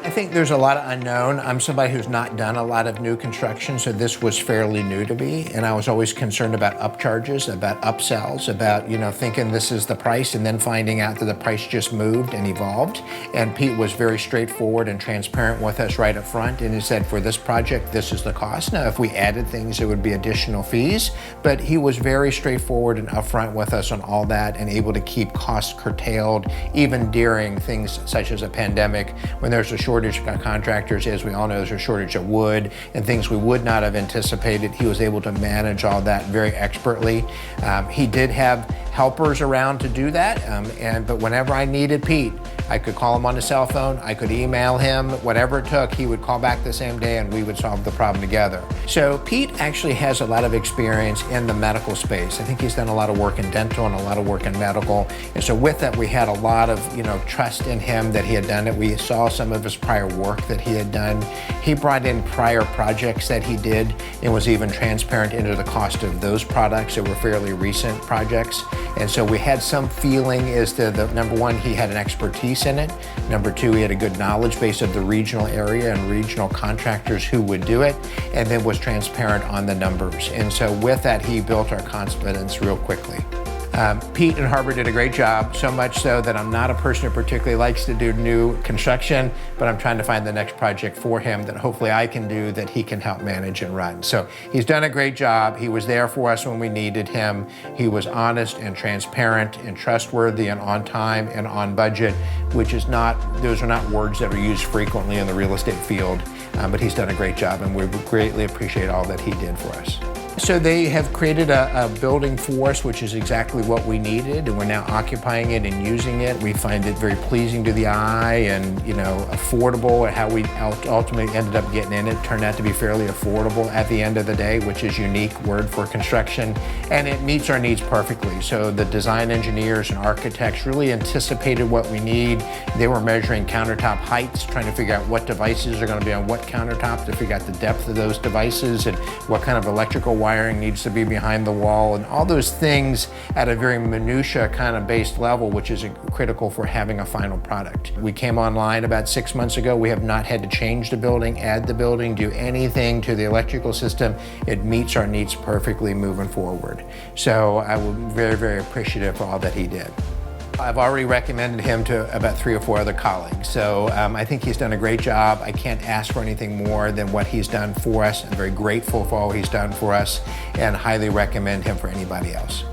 I think there's a lot of unknown. I'm somebody who's not done a lot of new construction, so this was fairly new to me. And I was always concerned about upcharges, about upsells, about, thinking this is the price and then finding out that the price just moved and evolved. And Pete was very straightforward and transparent with us right up front. And he said, for this project, this is the cost. Now, if we added things, it would be additional fees. But he was very straightforward and upfront with us on all that and able to keep costs curtailed, even during things such as a pandemic when there's a shortage of contractors. As we all know, there's a shortage of wood and things we would not have anticipated. He was able to manage all that very expertly. He did have helpers around to do that, but whenever I needed Pete, I could call him on the cell phone, I could email him, whatever it took, he would call back the same day and we would solve the problem together. So Pete actually has a lot of experience in the medical space. I think he's done a lot of work in dental and a lot of work in medical. And so with that, we had a lot of trust in him that he had done it. We saw some of his prior work that he had done. He brought in prior projects that he did and was even transparent into the cost of those products that were fairly recent projects. And so we had some feeling as to number one, he had an expertise in it. Number two, he had a good knowledge base of the regional area and regional contractors who would do it, and then was transparent on the numbers. And so with that, he built our confidence real quickly. Pete and Harbor did a great job, so much so that I'm not a person who particularly likes to do new construction, but I'm trying to find the next project for him that hopefully I can do that he can help manage and run. So he's done a great job. He was there for us when we needed him. He was honest and transparent and trustworthy and on time and on budget, those are not words that are used frequently in the real estate field, but he's done a great job and we greatly appreciate all that he did for us. So they have created a building for us, which is exactly what we needed, and we're now occupying it and using it. We find it very pleasing to the eye and affordable. How we ultimately ended up getting in it turned out to be fairly affordable at the end of the day, which is a unique word for construction, and it meets our needs perfectly. So the design engineers and architects really anticipated what we need. They were measuring countertop heights, trying to figure out what devices are going to be on what countertop, to figure out the depth of those devices and what kind of electrical wiring needs to be behind the wall, and all those things at a very minutia kind of based level, which is critical for having a final product. We came online about 6 months ago. We have not had to change the building, add the building, do anything to the electrical system. It meets our needs perfectly moving forward. So I was very, very appreciative for all that he did. I've already recommended him to about 3 or 4 other colleagues. So I think he's done a great job. I can't ask for anything more than what he's done for us. I'm very grateful for all he's done for us and highly recommend him for anybody else.